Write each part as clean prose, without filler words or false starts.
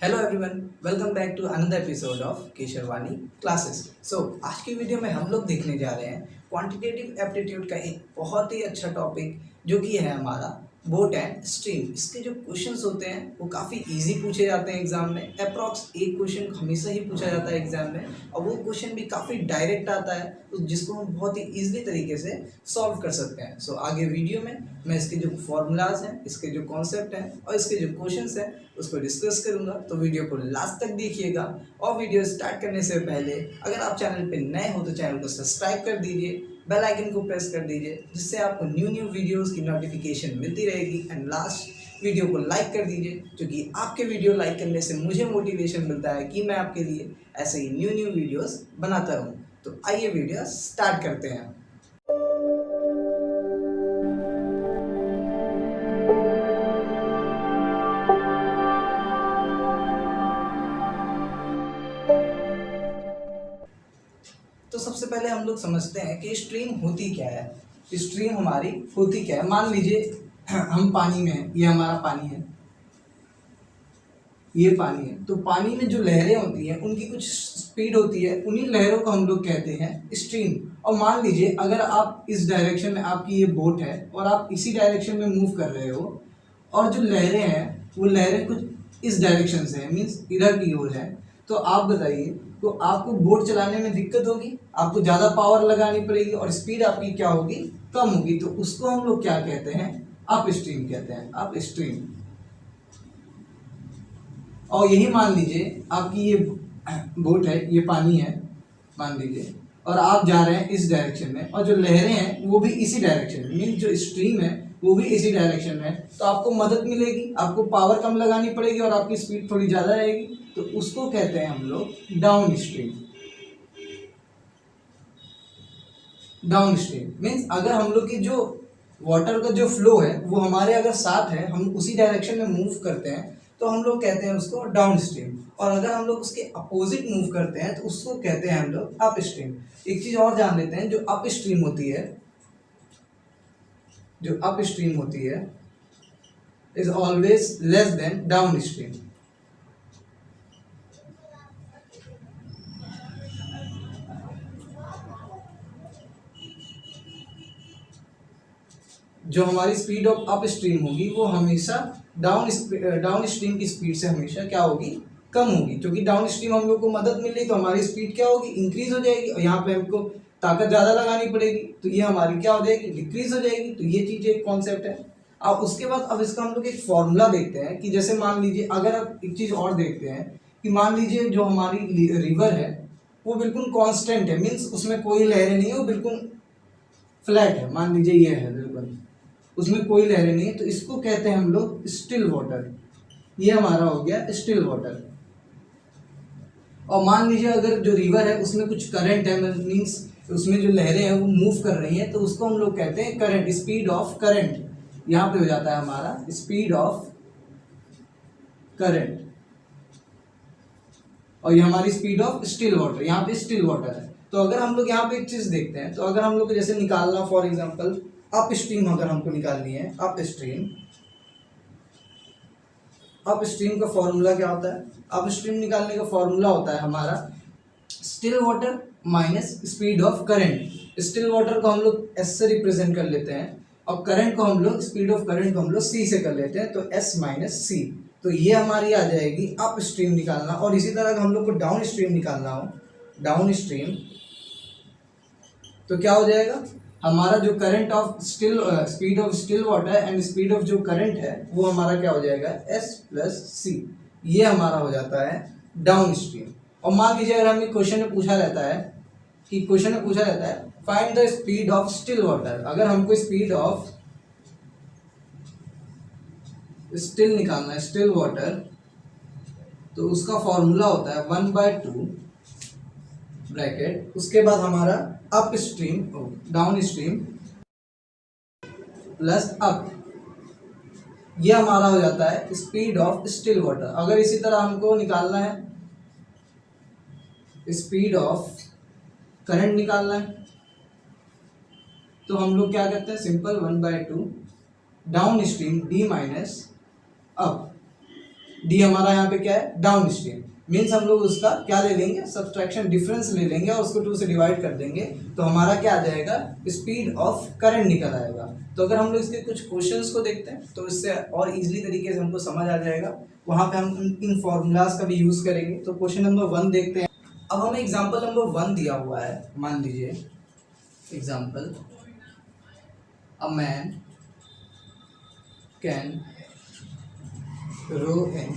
Hello everyone, welcome back to another episode of Kesharwani classes. आज की video में हम लोग देखने जा रहे हैं क्वांटिटेटिव एप्टीट्यूड का एक बहुत ही अच्छा टॉपिक जो कि है हमारा बोट एंड स्ट्रीम। इसके जो क्वेश्चंस होते हैं वो काफ़ी इजी पूछे जाते हैं एग्जाम में। अप्रॉक्स एक क्वेश्चन हमेशा ही पूछा जाता है एग्जाम में, और वो क्वेश्चन भी काफ़ी डायरेक्ट आता है, तो जिसको हम बहुत ही ईजिली तरीके से सॉल्व कर सकते हैं। आगे वीडियो में मैं इसके जो फॉर्मूलाज हैं, इसके जो कॉन्सेप्ट हैं और इसके जो क्वेश्चंस हैं उसको डिस्कस करूंगा। तो वीडियो को लास्ट तक देखिएगा। और वीडियो स्टार्ट करने से पहले अगर आप चैनल पे नए हो तो चैनल को सब्सक्राइब कर दीजिए, बेल आइकन को प्रेस कर दीजिए, जिससे आपको न्यू वीडियोस की नोटिफिकेशन मिलती रहेगी। एंड लास्ट वीडियो को लाइक कर दीजिए, क्योंकि आपके वीडियो लाइक करने से मुझे मोटिवेशन मिलता है कि मैं आपके लिए ऐसे ही न्यू वीडियोस बनाता रहूँ। तो आइए वीडियो स्टार्ट करते हैं। तो सबसे पहले हम लोग समझते हैं कि स्ट्रीम होती क्या है। स्ट्रीम हमारी होती क्या है। मान लीजिए हम पानी में हैं, ये हमारा पानी है, ये पानी है। तो पानी में जो लहरें होती हैं उनकी कुछ स्पीड होती है, उन्हीं लहरों को हम लोग कहते हैं स्ट्रीम। और मान लीजिए अगर आप इस डायरेक्शन में, आपकी ये बोट है और आप इसी डायरेक्शन में मूव कर रहे हो, और जो लहरें हैं वो लहरें कुछ इस डायरेक्शन से है, मीन्स इधर की ओर है, तो आप बताइए, तो आपको बोट चलाने में दिक्कत होगी, आपको ज़्यादा पावर लगानी पड़ेगी और स्पीड आपकी क्या होगी, कम होगी। तो उसको हम लोग क्या कहते हैं, अप स्ट्रीम कहते हैं, अप स्ट्रीम। और यही मान लीजिए आपकी ये बोट है, ये पानी है मान लीजिए, और आप जा रहे हैं इस डायरेक्शन में, और जो लहरें हैं वो भी इसी डायरेक्शन में, मीन्स जो स्ट्रीम है वो भी इसी डायरेक्शन में है। तो आपको मदद मिलेगी, आपको पावर कम लगानी पड़ेगी और आपकी स्पीड थोड़ी ज़्यादा रहेगी। तो उसको कहते हैं हम लोग down stream. Down stream means अगर हम लोग की जो वाटर का जो फ्लो है वो हमारे अगर साथ है, हम उसी डायरेक्शन में मूव करते हैं, तो हम लोग कहते हैं उसको डाउन स्ट्रीम। और अगर हम लोग उसके अपोजिट मूव करते हैं तो उसको कहते हैं हम लोग अप स्ट्रीम। एक चीज और जान लेते हैं, जो अप स्ट्रीम होती है, जो अप स्ट्रीम होती है is always less than down stream. जो हमारी स्पीड ऑफ अप स्ट्रीम होगी वो हमेशा डाउन स्ट्रीम की स्पीड से हमेशा क्या होगी, कम होगी। क्योंकि डाउन स्ट्रीम हम लोग को मदद मिल रही तो हमारी स्पीड क्या होगी, इंक्रीज हो जाएगी, और यहाँ पे हमको ताकत ज़्यादा लगानी पड़ेगी तो ये हमारी क्या हो जाएगी, डिक्रीज हो जाएगी। तो ये चीज़ एक कॉन्सेप्ट है। अब उसके बाद अब इसका हम लोग एक फॉर्मूला देखते हैं कि जैसे मान लीजिए, अगर आप एक चीज़ और देखते हैं कि मान लीजिए जो हमारी रिवर है वो बिल्कुल कॉन्स्टेंट है, मीन्स उसमें कोई लहरें नहीं है, वो बिल्कुल फ्लैट है, मान लीजिए ये है बिल्कुल, उसमें कोई लहरें नहीं है, तो इसको कहते हैं हम लोग स्टिल वाटर। ये हमारा हो गया स्टिल वाटर। और मान लीजिए अगर जो रिवर है उसमें कुछ करंट है, मीन्स उसमें जो लहरें हैं वो मूव कर रही हैं, तो उसको हम लोग कहते हैं करंट, स्पीड ऑफ करंट। यहाँ पे हो जाता है हमारा स्पीड ऑफ करंट। और ये हमारी स्पीड ऑफ स्टिल वाटर, यहाँ पे स्टिल वाटर है। तो अगर हम लोग यहाँ पे एक चीज देखते हैं, तो अगर हम लोग जैसे निकालना, फॉर एग्जांपल अप स्ट्रीम अगर हमको निकालनी है, अप स्ट्रीम, अप स्ट्रीम का फॉर्मूला क्या होता है, अप स्ट्रीम निकालने का फॉर्मूला होता है हमारा still water minus speed of current. Still water को हम लोग एस से रिप्रेजेंट कर लेते हैं, और करंट को हम लोग, स्पीड ऑफ करंट को हम लोग सी से कर लेते हैं, तो एस माइनस सी। तो ये हमारी आ जाएगी अप स्ट्रीम निकालना। और इसी तरह हम लोग को डाउन स्ट्रीम निकालना हो, डाउन स्ट्रीम, तो क्या हो जाएगा, हमारा जो current of still, speed of still water and speed of जो करंट है वो हमारा क्या हो जाएगा, एस प्लस सी। ये हमारा हो जाता है डाउन स्ट्रीम। और मान लीजिए अगर हमें क्वेश्चन में पूछा रहता है कि क्वेश्चन में पूछा रहता है find the speed of still water, अगर हमको स्पीड ऑफ स्टिल निकालना है, स्टिल वाटर, तो उसका फॉर्मूला होता है 1/2 ब्रैकेट, उसके बाद हमारा up stream, down stream plus up, ये हमारा हो जाता है स्पीड ऑफ स्टिल वाटर। अगर इसी तरह हमको निकालना है स्पीड ऑफ करंट निकालना है, तो हम लोग क्या करते हैं, simple 1/2 down stream D minus up, D हमारा यहाँ पे क्या है, डाउन स्ट्रीम। मीन्स हम लोग उसका क्या ले लेंगे, सब्सट्रैक्शन डिफरेंस ले लेंगे और उसको 2 से डिवाइड कर देंगे, तो हमारा क्या आ जाएगा, स्पीड ऑफ करंट निकल आएगा। तो अगर हम लोग इसके कुछ क्वेश्चंस को देखते हैं तो इससे और इजीली तरीके से हमको समझ आ जाएगा, वहाँ पे हम इन फॉर्मूलाज का भी यूज़ करेंगे। तो क्वेश्चन नंबर 1 देखते हैं। अब हमें एग्जाम्पल नंबर 1 दिया हुआ है, मान लीजिए example, a man can row in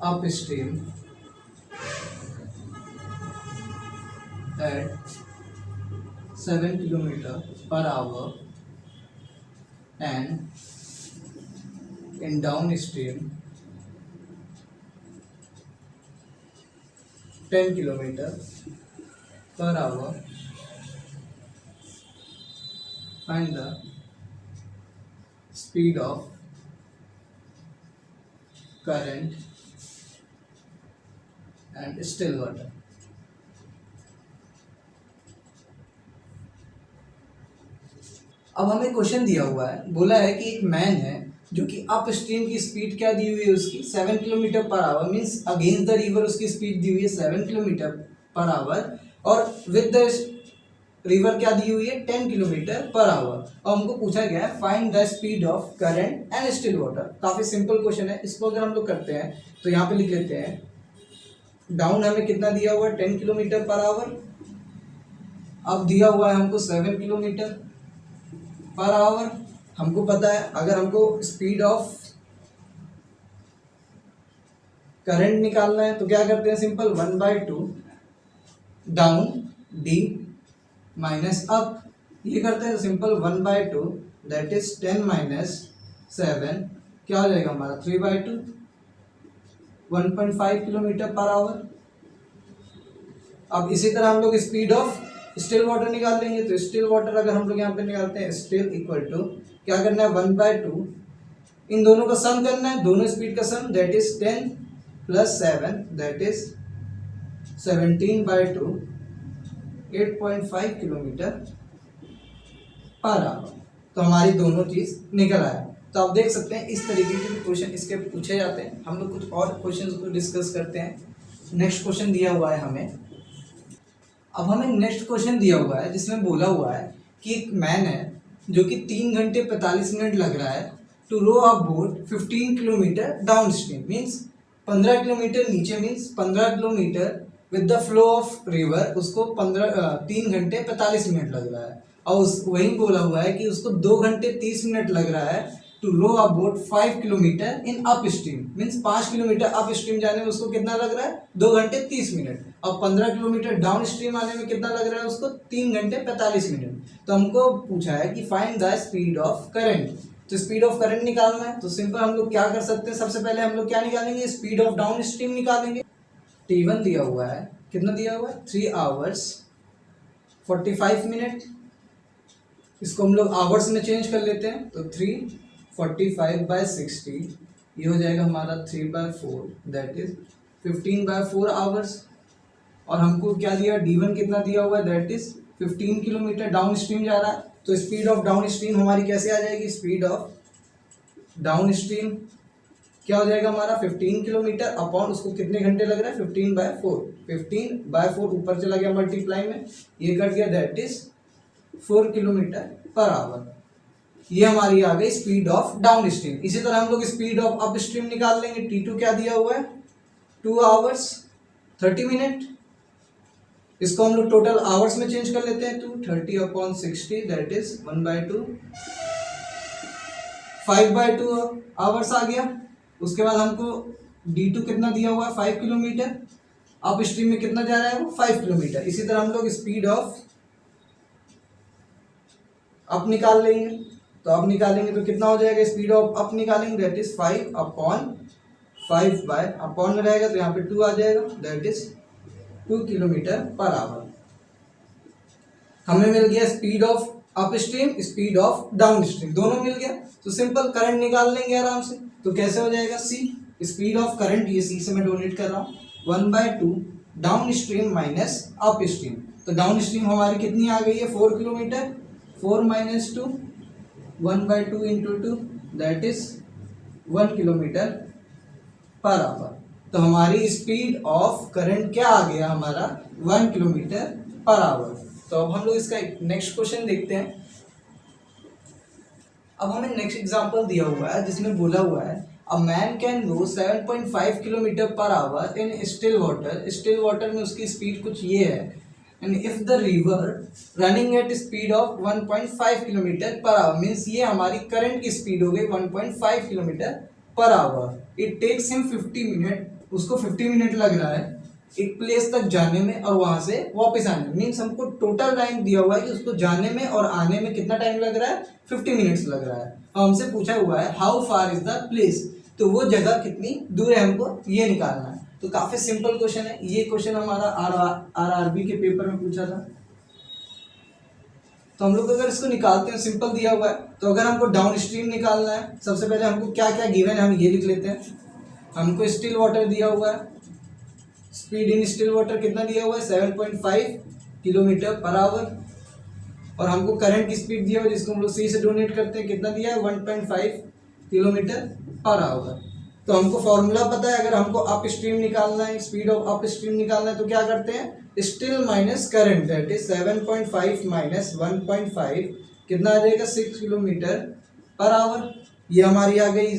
upstream at 7 km/h and in downstream 10 km/h. Find the speed of current and still water. अब हमें क्वेश्चन दिया हुआ है, बोला है कि एक मैन है जो कि अप स्ट्रीम की स्पीड क्या दी हुई है उसकी 7 km/h, means against the river उसकी स्पीड दी हुई है 7 km/h और विद द रिवर क्या दी हुई है 10 km/h। और हमको पूछा गया है find the speed of current and still water. काफ़ी सिंपल क्वेश्चन है, इसको अगर हम लोग करते हैं तो यहाँ पे लिख लेते हैं, डाउन हमें कितना दिया हुआ है 10 km/h, अब दिया हुआ है हमको 7 km/h। हमको पता है अगर हमको स्पीड ऑफ करंट निकालना है तो क्या करते हैं, simple 1/2 down D minus up, ये करते हैं सिंपल 1/2 दैट इज 10 - 7 क्या हो जाएगा हमारा 3/2 1.5 km/h। अब इसी तरह हम लोग स्पीड ऑफ स्टिल वाटर निकाल लेंगे, तो स्टिल वाटर अगर हम लोग यहाँ पे निकालते हैं स्टिल इक्वल टू क्या करना है 1/2, इन दोनों का सम करना है, दोनों स्पीड का sum that is 10 + 7 that is 17/2 8.5 km/h। तो हमारी दोनों चीज़ निकल आया। तो आप देख सकते हैं इस तरीके के भी क्वेश्चन इसके पूछे जाते हैं। हम लोग कुछ और क्वेश्चन को डिस्कस करते हैं। नेक्स्ट क्वेश्चन दिया हुआ है हमें, अब हमें नेक्स्ट क्वेश्चन दिया हुआ है जिसमें बोला हुआ है कि एक मैन है जो कि 3 घंटे 45 मिनट लग रहा है to row a boat 15 kilometre downstream, means 15 kilometre नीचे, means 15 kilometre with the flow of river, उसको 3 घंटे 45 मिनट लग रहा है। और वही बोला हुआ है कि उसको 2 घंटे 30 मिनट लग रहा है to row a boat 5 kilometre in upstream, means 5 kilometre upstream जाने में उसको कितना लग रहा है 2 घंटे 30 मिनट, और 15 किलोमीटर डाउन स्ट्रीम आने में कितना लग रहा है उसको 3 घंटे 45 मिनट। तो हमको पूछा है कि find the speed of current. तो स्पीड ऑफ करंट निकालना है तो सिंपल हम लोग क्या कर सकते हैं, सबसे पहले हम लोग क्या निकालेंगे, स्पीड ऑफ डाउन स्ट्रीम निकालेंगे। T1 दिया हुआ है, कितना दिया हुआ है 3 hours 45 मिनट, इसको हम लोग आवर्स में चेंज कर लेते हैं तो 345/60 ये हो जाएगा हमारा 3/4 दैट इज 15/4 आवर्स। और हमको क्या दिया D1 कितना दिया हुआ है that is 15 kilometre down stream जा रहा है। तो स्पीड ऑफ डाउन स्ट्रीम हमारी कैसे आ जाएगी, स्पीड ऑफ डाउन स्ट्रीम क्या हो जाएगा हमारा 15 किलोमीटर अपॉन उसको कितने घंटे लग रहा है 15/4, 15/4 ऊपर चला गया मल्टीप्लाई में, ये कट गया दैट इज 4 km/h। ये हमारी आ गई स्पीड ऑफ डाउन स्ट्रीम। इसी तरह हम लोग स्पीड ऑफ अप स्ट्रीम निकाल लेंगे। T2 क्या दिया हुआ है 2 hours 30 मिनट, इसको हम लोग टोटल आवर्स में चेंज कर लेते हैं, 230/60 दैट इज 1/2 5/2 आवर्स आ गया। उसके बाद हमको D2 कितना दिया हुआ है 5 किलोमीटर, अप स्ट्रीम में कितना जा रहा है वो 5 किलोमीटर। इसी तरह हम लोग स्पीड ऑफ अप निकाल लेंगे, तो अप निकालेंगे तो कितना हो जाएगा, स्पीड ऑफ अप निकालेंगे दैट इज 5/5 बाय अपॉन में रहेगा तो यहाँ पे 2 आ जाएगा दैट इज 2 km/h। हमें मिल गया speed of up stream, speed of down stream, दोनों मिल गया। तो सिंपल करंट निकाल लेंगे आराम से। तो कैसे हो जाएगा, सी स्पीड ऑफ करंट, ये सी से मैं डोनेट कर रहा हूँ 1/2 down stream minus up stream. तो डाउन स्ट्रीम हमारी कितनी आ गई है 4 kilometre, 4 - 2 1/2 × 2 that is 1 kilometre per our. तो हमारी स्पीड ऑफ करंट क्या आ गया हमारा 1 किलोमीटर पर आवर। तो अब हम लोग इसका नेक्स्ट क्वेश्चन देखते हैं। अब हमें नेक्स्ट एग्जांपल दिया हुआ है जिसमें बोला हुआ है a man can go 7.5 kilometre per our in still water. Still water में उसकी स्पीड कुछ ये है and if the river running at speed of 1.5 kilometre per hour means ये हमारी करंट की स्पीड हो गई 1.5 kilometre per hour. It takes him 50 minute, उसको 50 मिनट लग रहा है एक प्लेस तक जाने में और वहां से वापस आने में। मीन्स हमको टोटल टाइम दिया हुआ है कि उसको जाने में और आने में कितना टाइम लग रहा है 50 मिनट्स लग रहा है। और हमसे पूछा हुआ है how far is the place, तो वो जगह कितनी दूर है हमको ये निकालना है। तो काफी सिंपल क्वेश्चन है ये। क्वेश्चन हमारा आरआरबी के पेपर में पूछा था। तो हम लोग अगर इसको निकालते हैं सिंपल दिया हुआ है। तो अगर हमको डाउन स्ट्रीम निकालना है सबसे पहले हमको क्या क्या गिवन है हम ये लिख लेते हैं। हमको स्टिल वाटर दिया हुआ है, स्पीड इन स्टिल वाटर कितना दिया हुआ है 7.5 किलोमीटर पर आवर। और हमको करंट की स्पीड दिया हुआ है जिसको हम लोग सी से डोनेट करते हैं कितना दिया है 1.5 किलोमीटर पर आवर। तो हमको फॉर्मूला पता है, अगर हमको अप स्ट्रीम निकालना है स्पीड ऑफ अप स्ट्रीम निकालना है तो क्या करते हैं still minus current that is 7.5 minus 1.5 कितना आ जाएगा 6 किलोमीटर पर आवर। ये हमारी आ गई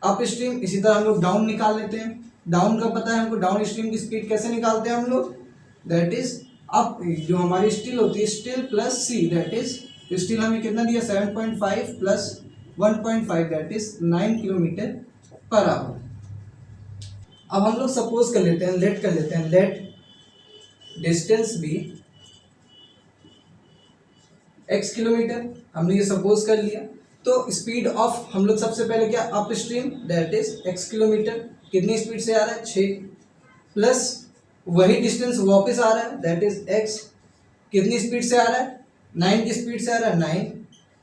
अप स्ट्रीम। इसी तरह हम लोग डाउन निकाल लेते हैं। डाउन का पता है हमको, डाउन स्ट्रीम की स्पीड कैसे निकालते हैं हम लोग दैट इज अप जो हमारी स्टिल होती है still plus see that is still हमें कितना दिया 7.5 plus 1.5 that is 9 kilometre per our. अब हम लोग सपोज कर लेते हैं लेट कर लेते हैं let distance be x kilometre. हमने ये सपोज कर लिया। तो स्पीड ऑफ हम लोग सबसे पहले क्या up stream that is x kilometre कितनी स्पीड से आ रहा है 6 प्लस वही डिस्टेंस वापस आ रहा है दैट इज x कितनी स्पीड से आ रहा है 9 की स्पीड से आ रहा है 9।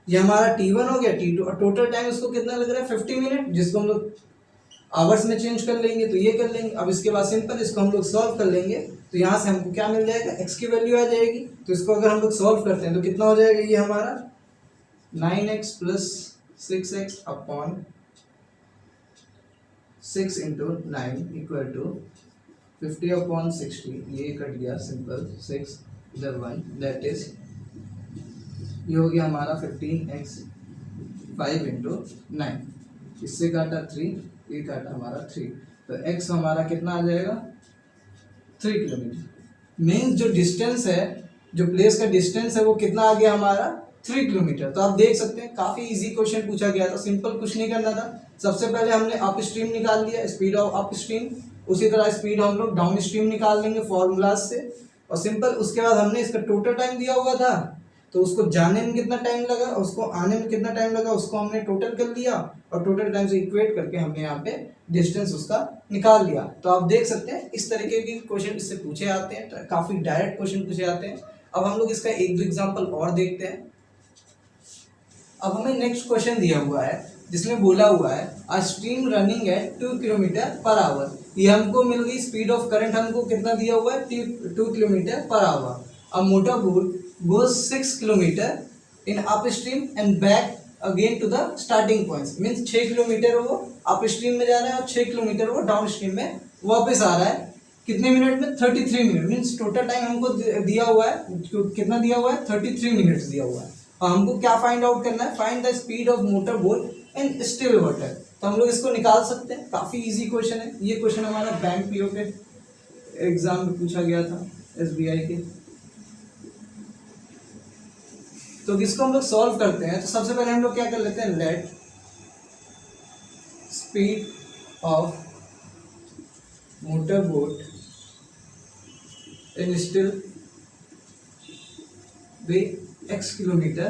ये हमारा t1 हो गया। t2 और टोटल टाइम उसको कितना लग रहा है 50 मिनट जिसको हम लोग आवर्स में चेंज कर लेंगे तो ये कर लेंगे। अब इसके बाद सिंपल इसको हम लोग सॉल्व कर लेंगे तो यहाँ से हमको क्या मिल जाएगा x की वैल्यू आ जाएगी। तो इसको अगर हम लोग सॉल्व करते हैं तो कितना हो जाएगा ये हमारा 9x plus 6x upon 6 into 9 equal to 50 upon 60। ये कट गया सिंपल 6 इधर 1 दैट इज ये हो गया हमारा 15x 5 इंटू 9। इससे काटा 3 ये काटा हमारा 3 तो x हमारा कितना आ जाएगा 3 किलोमीटर। मीन्स जो डिस्टेंस है जो प्लेस का डिस्टेंस है वो कितना आ गया हमारा 3 किलोमीटर। तो आप देख सकते हैं काफी इजी क्वेश्चन पूछा गया था। सिंपल कुछ नहीं करना था। सबसे पहले हमने अप स्ट्रीम निकाल लिया स्पीड ऑफ अप स्ट्रीम। उसी तरह स्पीड हम लोग डाउन स्ट्रीम निकाल लेंगे फॉर्मूलाज से। और सिंपल उसके बाद हमने इसका टोटल टाइम दिया हुआ था तो उसको जाने में कितना टाइम लगा उसको आने में कितना टाइम लगा उसको हमने टोटल कर लिया और टोटल टाइम से इक्वेट करके हमने यहाँ पे डिस्टेंस उसका निकाल लिया। तो आप देख सकते हैं इस तरीके के क्वेश्चन इससे पूछे आते हैं। काफी डायरेक्ट क्वेश्चन पूछे आते हैं। अब हम लोग इसका एक दो एग्जाम्पल और देखते हैं। अब हमें नेक्स्ट क्वेश्चन दिया हुआ है जिसमें बोला हुआ है a stream running at 2 kilometre per our. ये हमको मिल गई स्पीड ऑफ करंट हमको कितना दिया हुआ है 2 kilometre per hour. A motor boat goes 6 kilometre in upstream and back again to the starting points. Means 6 kilometre वो अप स्ट्रीम में जा रहा है और 6 किलोमीटर वो डाउन स्ट्रीम में वापस आ रहा है कितने मिनट में 33 मिनट। मीन्स टोटल टाइम हमको दिया हुआ है कितना दिया हुआ है 33 मिनट्स दिया हुआ है। और हमको क्या फाइंड आउट करना है find the speed of motor boat in still water. तो हम लोग इसको निकाल सकते हैं। काफी इजी क्वेश्चन है ये। क्वेश्चन हमारा बैंक पीओ के एग्जाम में पूछा गया था SBI के। तो इसको हम लोग सॉल्व करते हैं। तो सबसे पहले हम लोग क्या कर लेते हैं let speed of motor boat in still be x kilometre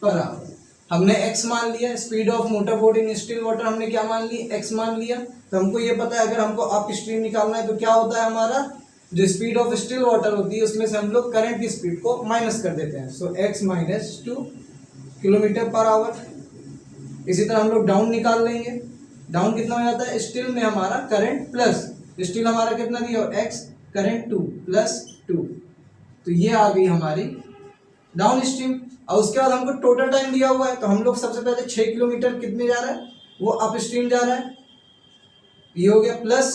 per our. हमने x मान लिया। Speed of motor boat in still water हमने क्या मान ली x मान लिया। तो हमको ये पता है अगर हमको अप स्ट्रीम निकालना है तो क्या होता है हमारा जो स्पीड ऑफ स्टिल वाटर होती है उसमें से हम लोग करंट की स्पीड को माइनस कर देते हैं। सो x minus 2 kilometre per our. इसी तरह हम लोग डाउन निकाल लेंगे। डाउन कितना हो जाता है स्टिल में हमारा करंट प्लस स्टिल हमारा कितना दिया x करंट 2 प्लस 2। तो ये आ गई हमारी डाउन स्ट्रीम। और उसके बाद हमको टोटल टाइम दिया हुआ है तो हम लोग सबसे पहले 6 किलोमीटर कितने जा रहा है वो अप स्ट्रीम जा रहा है, ये हो गया, प्लस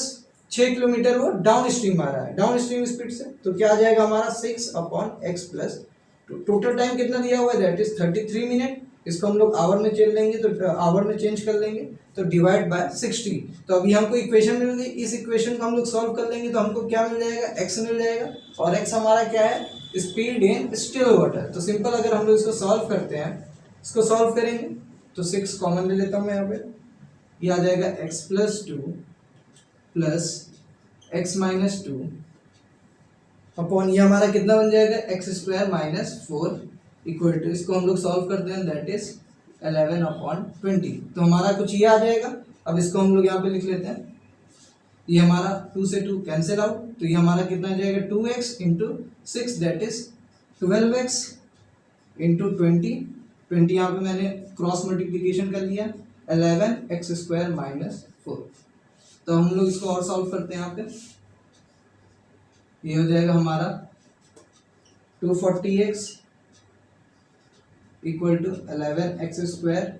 6 किलोमीटर वो डाउन स्ट्रीम आ रहा है डाउन स्ट्रीम स्पीड से। तो क्या आ जाएगा हमारा 6/x प्लस टोटल टाइम कितना दिया हुआ है, दैट इज 33 मिनट। इसको हम लोग आवर में चेंज लेंगे तो आवर में चेंज कर लेंगे, तो डिवाइड बाय 60। तो अभी हमको इक्वेशन मिल गई, इस इक्वेशन को हम लोग सॉल्व कर लेंगे तो हमको क्या मिल जाएगा, x मिल जाएगा। और x हमारा क्या है, स्पीड इन स्टिल वाटर। तो सिंपल अगर हम लोग इसको सॉल्व करते हैं, इसको सॉल्व करेंगे तो 6 कॉमन ले लेता हूँ मैं यहाँ पे, ये आ जाएगा x plus 2 plus x minus 2 upon ये हमारा कितना बन जाएगा, x² माइनस 4 इक्वल टू, इसको हम लोग सॉल्व करते हैं, दैट इज 11/20। तो हमारा कुछ ये आ जाएगा। अब इसको हम लोग यहाँ पे लिख लेते हैं, ये हमारा 2 से 2 कैंसिल आउट, तो ये हमारा कितना आ जाएगा 2x into 6 that is 12x into 20 यहाँ पे मैंने क्रॉस मल्टीप्लीकेशन कर लिया, 11x² माइनस 4। तो हम लोग इसको और सॉल्व करते हैं यहाँ पे, ये हो जाएगा हमारा 240x equal to 11x²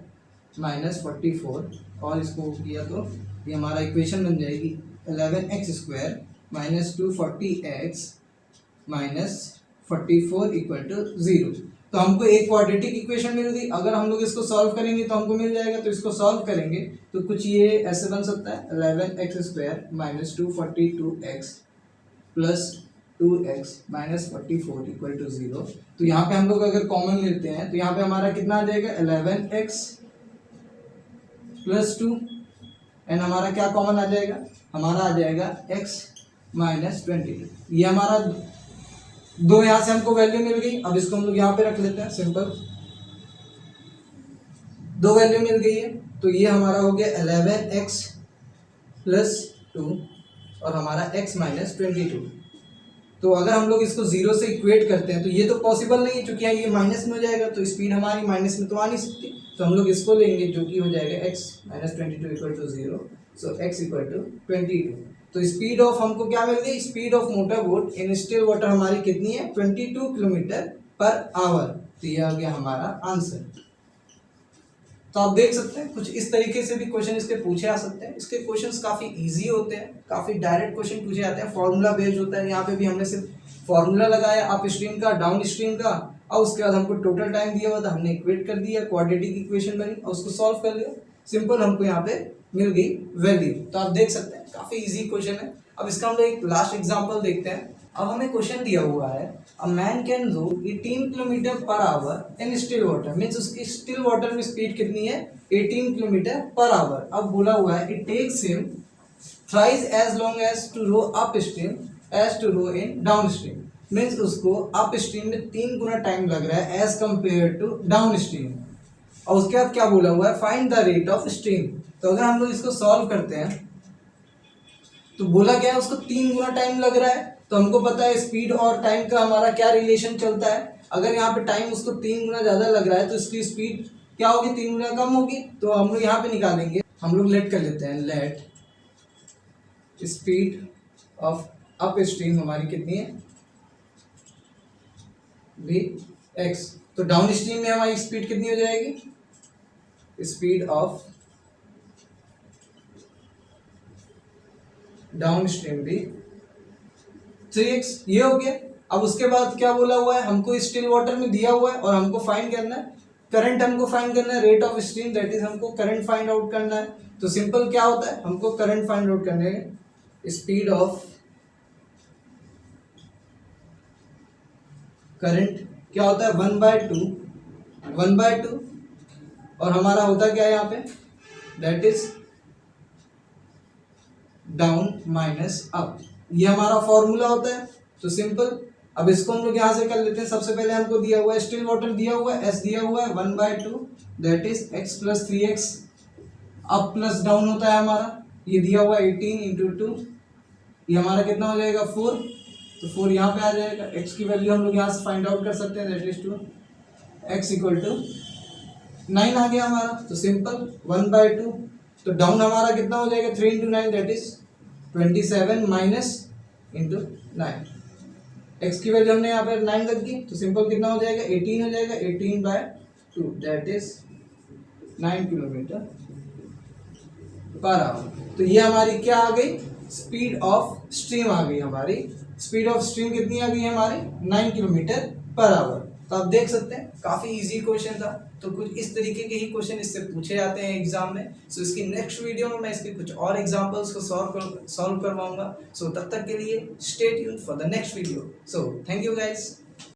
minus 44। और इसको किया तो ये हमारा इक्वेशन बन जाएगी 11x² minus 240x minus 44 equal to 0। तो हमको एक क्वाड्रेटिक इक्वेशन मिल गई। अगर हम लोग इसको सॉल्व करेंगे तो हमको मिल जाएगा, तो इसको सॉल्व करेंगे तो कुछ ये ऐसे बन सकता है 11x² minus 242x plus 2x minus 44 equal to 0। तो यहाँ पे हम लोग अगर कॉमन लेते हैं तो यहाँ पे हमारा कितना आ जाएगा 11x प्लस 2 एंड हमारा क्या कॉमन आ जाएगा, हमारा आ जाएगा x माइनस 20। ये हमारा दो यहाँ से हमको वैल्यू मिल गई। अब इसको हम लोग यहाँ पे रख लेते हैं, सिंपल दो वैल्यू मिल गई है। तो ये हमारा हो गया 11x प्लस 2 और हमारा x माइनस 22। तो अगर हम लोग इसको 0 से इक्वेट करते हैं तो ये तो पॉसिबल नहीं है, क्योंकि यहाँ ये माइनस में हो जाएगा तो स्पीड हमारी माइनस में तो आ नहीं सकती। तो हम लोग इसको लेंगे जो कि हो जाएगा x minus 22 equal to 0, so x equal to 22। तो स्पीड ऑफ हमको क्या मिल गई, speed of motor boat in still water हमारी कितनी है 22 किलोमीटर पर आवर। तो ये आ गया हमारा आंसर। तो आप देख सकते हैं कुछ इस तरीके से भी क्वेश्चन इसके पूछे आ सकते हैं। इसके क्वेश्चंस काफ़ी इजी होते हैं, काफ़ी डायरेक्ट क्वेश्चन पूछे जाते हैं, फार्मूला बेस्ड होता है। यहाँ पे भी हमने सिर्फ फार्मूला लगाया अप स्ट्रीम का डाउन स्ट्रीम का, और उसके बाद हमको टोटल टाइम दिया हुआ था, हमने इक्वेट कर दिया, क्वाड्रेटिक इक्वेशन बनी और उसको सॉल्व कर लिया, सिंपल हमको यहाँ पे मिल गई वैल्यू। तो आप देख सकते हैं काफ़ी ईजी क्वेश्चन है। अब इसका हम लोग एक लास्ट एग्जाम्पल देखते हैं। अब हमें क्वेश्चन दिया हुआ है, a man can go 18 kilometre per our in still water, means उसकी स्टिल वाटर में स्पीड कितनी है 18 किलोमीटर पर आवर। अब बोला हुआ है it takes him thrice as long as to row upstream as to row in downstream, means उसको upstream में 3 गुना टाइम लग रहा है as compared to downstream. और उसके बाद क्या बोला हुआ है, find the rate of stream. तो अगर हम लोग इसको सॉल्व करते हैं तो बोला क्या है, उसको 3 गुना टाइम लग रहा है। तो हमको पता है स्पीड और टाइम का हमारा क्या रिलेशन चलता है। अगर यहाँ पे टाइम उसको 3 गुना ज़्यादा लग रहा है तो इसकी स्पीड क्या होगी, 3 गुना कम होगी। तो हम लोग यहाँ पे निकालेंगे, हम लोग लेट कर लेते हैं, let speed of up stream हमारी कितनी है भी x। तो डाउन स्ट्रीम में हमारी स्पीड कितनी हो जाएगी, स्पीड ऑफ डाउन स्ट्रीम भी 3x, ये हो गया। अब उसके बाद क्या बोला हुआ है, हमको स्टिल वाटर में दिया हुआ है और हमको फाइंड करना है करंट, हमको फाइंड करना है rate of stream, that is हमको करंट फाइंड आउट करना है। तो सिंपल क्या होता है, हमको करंट फाइंड आउट करने है, स्पीड ऑफ करंट क्या होता है 1/2 और हमारा होता क्या है यहाँ पे, that is down minus up, ये हमारा फॉर्मूला होता है। तो सिंपल अब इसको हम लोग यहाँ से कर लेते हैं। सबसे पहले हमको दिया हुआ है स्टिल वाटर दिया हुआ है, एस दिया हुआ है 1/2 that is x plus 3x, up plus down होता है हमारा, ये दिया हुआ है 18 इंटू 2, ये हमारा कितना हो जाएगा 4। तो 4 यहाँ पे आ जाएगा, x की वैल्यू हम लोग यहाँ से फाइंड आउट कर सकते हैं, that is 2 x equal to 9 आ गया हमारा। तो सिंपल 1/2, तो डाउन हमारा कितना हो जाएगा 3 into 9 that is 27 minus into 9, x की वैल्यू हमने यहाँ पर 9 रख दी। तो सिंपल कितना हो जाएगा 18 हो जाएगा, 18/2 that is 9 kilometre per our. तो ये हमारी क्या आ गई, स्पीड ऑफ स्ट्रीम आ गई हमारी। स्पीड ऑफ स्ट्रीम कितनी आ गई हमारी, 9 किलोमीटर पर आवर। तो आप देख सकते हैं काफी इजी क्वेश्चन था। तो कुछ इस तरीके के ही क्वेश्चन इससे पूछे जाते हैं एग्जाम में। सो इसकी नेक्स्ट वीडियो में मैं इसके कुछ और एग्जांपल्स को सॉल्व करवाऊंगा। सो तब तक के लिए stay tuned for the next video. So thank you guys.